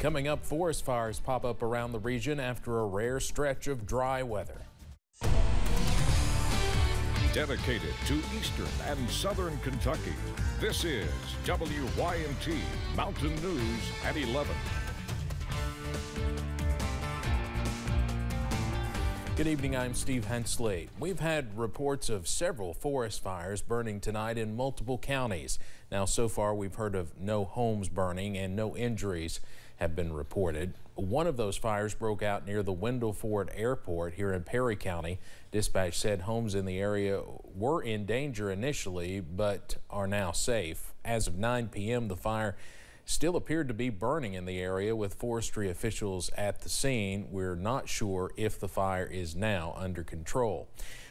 Coming up, forest fires pop up around the region after a rare stretch of dry weather. Dedicated to eastern and southern Kentucky, this is WYMT Mountain News at 11. Good evening, I'm Steve Hensley. We've had reports of several forest fires burning tonight in multiple counties. Now, so far, we've heard of no homes burning and no injuries have been reported. One of those fires broke out near the Wendell Ford Airport here in Perry County. Dispatch said homes in the area were in danger initially, but are now safe. As of 9 p.m., the fire still appeared to be burning in the area with forestry officials at the scene. We're not sure if the fire is now under control.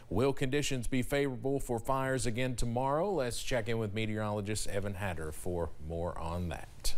Will conditions be favorable for fires again tomorrow? Let's check in with meteorologist Evan Hatter for more on that.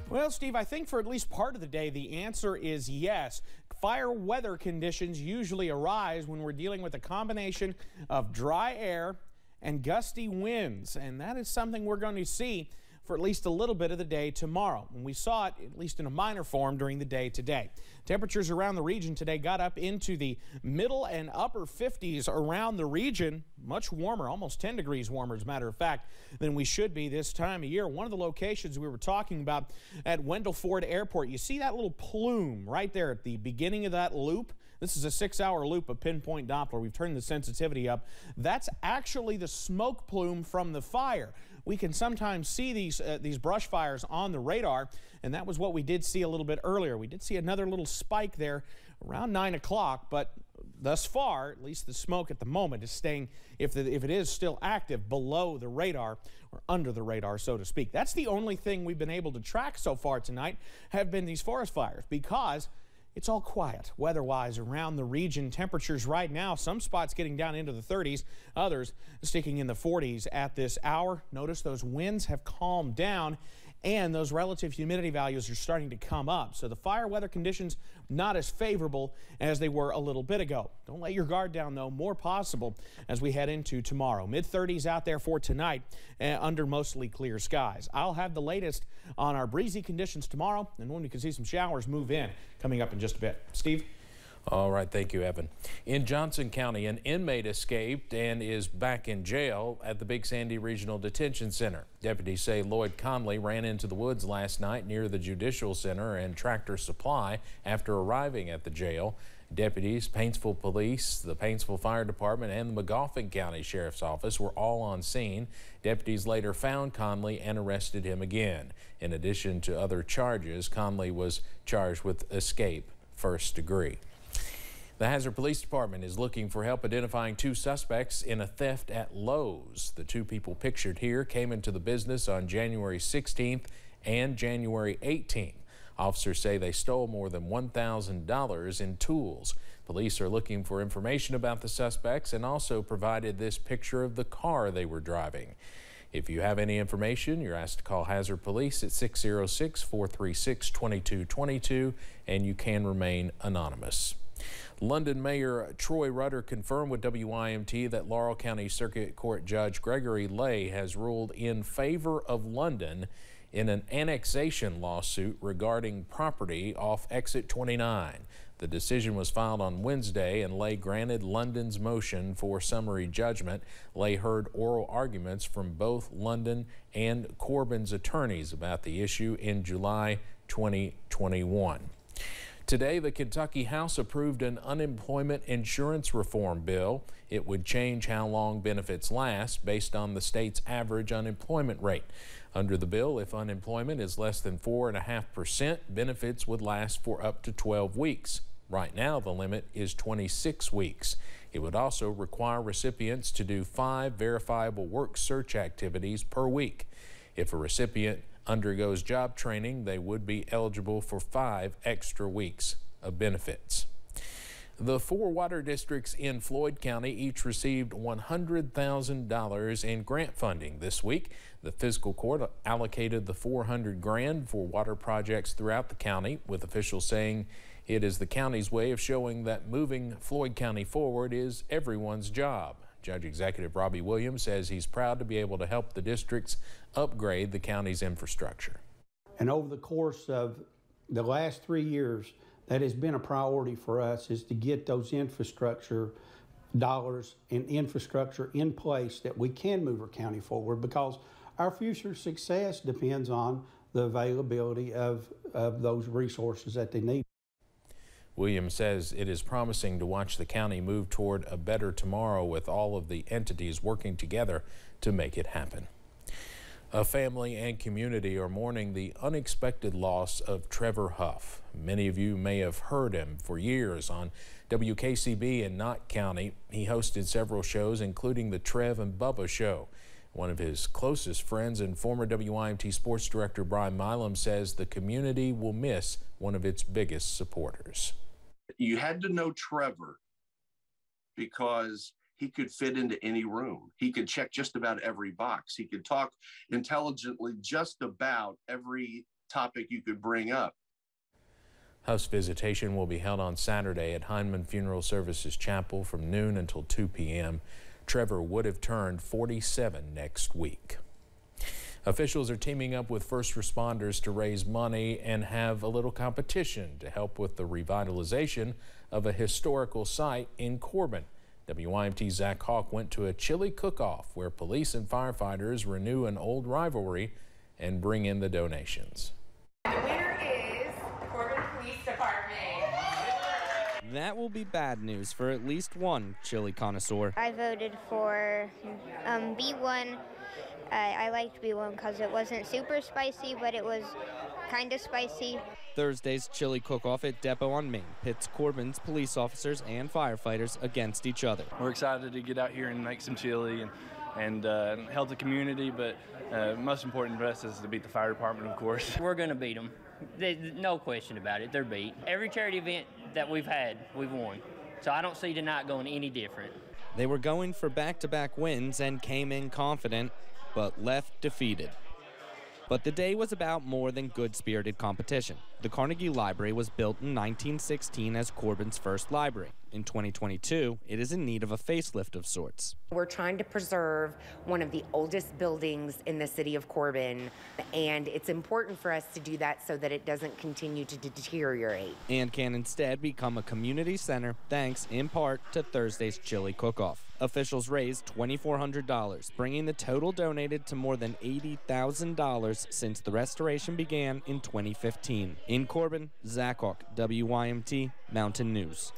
Well, Steve, I think for at least part of the day, the answer is yes. Fire weather conditions usually arise when we're dealing with a combination of dry air and gusty winds, and that is something we're going to see for at least a little bit of the day tomorrow. And we saw it, at least in a minor form, during the day today. Temperatures around the region today got up into the middle and upper 50s around the region. Much warmer, almost 10 degrees warmer, as a matter of fact, than we should be this time of year. One of the locations we were talking about at Wendell Ford Airport, you see that little plume right there at the beginning of that loop? This is a 6-hour loop of pinpoint Doppler. We've turned the sensitivity up. That's actually the smoke plume from the fire. We can sometimes see these brush fires on the radar, and that was what we did see a little bit earlier. We did see another little spike there around 9 o'clock, but thus far, at least the smoke at the moment is staying, if it is still active, below the radar or under the radar, so to speak. That's the only thing we've been able to track so far tonight have been these forest fires, because it's all quiet weather-wise around the region. Temperatures right now, some spots getting down into the 30s, others sticking in the 40s at this hour. Notice those winds have calmed down and those relative humidity values are starting to come up. So the fire weather conditions not as favorable as they were a little bit ago. Don't let your guard down, though. More possible as we head into tomorrow. Mid-30s out there for tonight under mostly clear skies. I'll have the latest on our breezy conditions tomorrow and when we can see some showers move in coming up in just a bit. Steve? All right, thank you, Evan. In Johnson County, an inmate escaped and is back in jail at the Big Sandy Regional Detention Center. Deputies say Floyd County ran into the woods last night near the Judicial Center and Tractor Supply after arriving at the jail. Deputies, Paintsville Police, the Paintsville Fire Department, and the McGoffin County Sheriff's Office were all on scene. Deputies later found Conley and arrested him again. In addition to other charges, Conley was charged with escape first degree. The Hazard Police Department is looking for help identifying 2 suspects in a theft at Lowe's. The 2 people pictured here came into the business on January 16th and January 18th. Officers say they stole more than $1,000 in tools. Police are looking for information about the suspects and also provided this picture of the car they were driving. If you have any information, you're asked to call Hazard Police at 606-436-2222, and you can remain anonymous. London Mayor Troy Rutter confirmed with WYMT that Laurel County Circuit Court Judge Gregory Lay has ruled in favor of London in an annexation lawsuit regarding property off Exit 29. The decision was filed on Wednesday, and Lay granted London's motion for summary judgment. Lay heard oral arguments from both London and Corbin's attorneys about the issue in July 2021. Today, the Kentucky House approved an unemployment insurance reform bill. It would change how long benefits last based on the state's average unemployment rate. Under the bill, if unemployment is less than 4.5%, benefits would last for up to 12 weeks. Right now, the limit is 26 weeks. It would also require recipients to do 5 verifiable work search activities per week. If a recipient undergoes job training, they would be eligible for 5 extra weeks of benefits. The 4 water districts in Floyd County each received $100,000 in grant funding this week. The fiscal court allocated the $400,000 for water projects throughout the county, with officials saying it is the county's way of showing that moving Floyd County forward is everyone's job. Judge Executive Robbie Williams says he's proud to be able to help the districts upgrade the county's infrastructure. And over the course of the last 3 years, that has been a priority for us, is to get those infrastructure dollars and infrastructure in place that we can move our county forward, because our future success depends on the availability of those resources that they need. Williams says it is promising to watch the county move toward a better tomorrow with all of the entities working together to make it happen. A family and community are mourning the unexpected loss of Trevor Huff. Many of you may have heard him for years on WKCB in Knott County. He hosted several shows, including the Trev and Bubba Show. One of his closest friends and former WYMT sports director Brian Milam says the community will miss one of its biggest supporters. You had to know Trevor because he could fit into any room. He could check just about every box. He could talk intelligently just about every topic you could bring up. Huff's visitation will be held on Saturday at Heinemann Funeral Services Chapel from noon until 2 p.m. Trevor would have turned 47 next week. Officials are teaming up with first responders to raise money and have a little competition to help with the revitalization of a historical site in Corbin. WYMT's Zach Hawk went to a chili cook-off where police and firefighters renew an old rivalry and bring in the donations. The winner is the Corbin Police Department. That will be bad news for at least one chili connoisseur. I voted for B1. I liked B1 because it wasn't super spicy, but it was kind of spicy. Thursday's chili cook-off at Depot on Main pits Corbin's police officers and firefighters against each other. We're excited to get out here and make some chili and help the community, but most important for us is to beat the fire department, of course. We're going to beat them. No question about it. They're beat. Every charity event that we've had, we've won. So I don't see tonight going any different. They were going for back-to-back wins and came in confident, but left defeated. But the day was about more than good-spirited competition. The Carnegie Library was built in 1916 as Corbin's first library. In 2022, it is in need of a facelift of sorts. We're trying to preserve one of the oldest buildings in the city of Corbin, and it's important for us to do that so that it doesn't continue to deteriorate. And can instead become a community center thanks in part to Thursday's chili cook-off. Officials raised $2,400, bringing the total donated to more than $80,000 since the restoration began in 2015. In Corbin, Zach Hawk, WYMT Mountain News.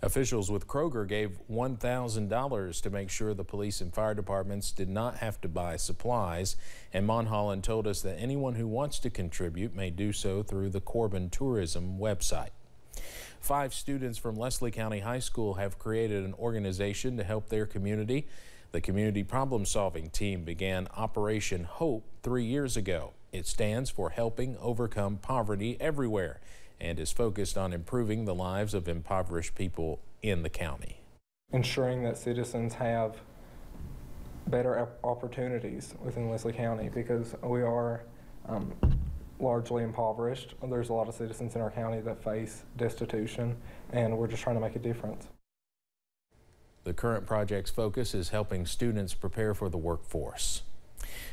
Officials with Kroger gave $1,000 to make sure the police and fire departments did not have to buy supplies. And Monholland told us that anyone who wants to contribute may do so through the Corbin Tourism website. 5 students from Leslie County High School have created an organization to help their community. The Community Problem Solving Team began Operation Hope 3 years ago. It stands for Helping Overcome Poverty Everywhere and is focused on improving the lives of impoverished people in the county. Ensuring that citizens have better opportunities within Leslie County, because we are largely impoverished. There's a lot of citizens in our county that face destitution, and we're just trying to make a difference. The current project's focus is helping students prepare for the workforce.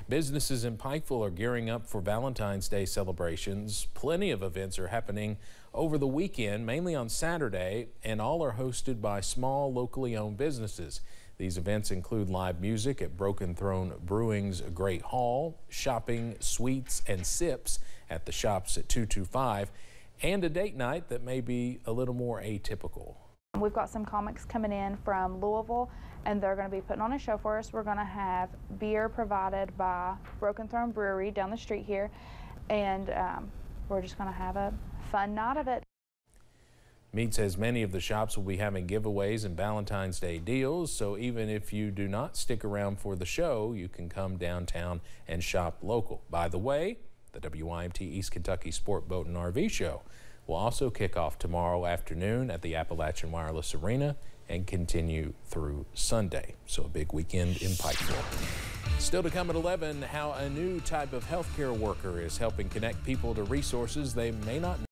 Businesses in Pikeville are gearing up for Valentine's Day celebrations. Plenty of events are happening over the weekend, mainly on Saturday, and all are hosted by small, locally owned businesses. These events include live music at Broken Throne Brewing's Great Hall, shopping, sweets, and sips at the shops at 225, and a date night that may be a little more atypical. We've got some comics coming in from Louisville, and they're going to be putting on a show for us. We're going to have beer provided by Broken Throne Brewery down the street here, and we're just going to have a fun night of it. Meade says many of the shops will be having giveaways and Valentine's Day deals, so even if you do not stick around for the show, you can come downtown and shop local. By the way, the WYMT East Kentucky Sport Boat and RV Show will also kick off tomorrow afternoon at the Appalachian Wireless Arena and continue through Sunday. So a big weekend in Pikeville. Still to come at 11, how a new type of healthcare worker is helping connect people to resources they may not know.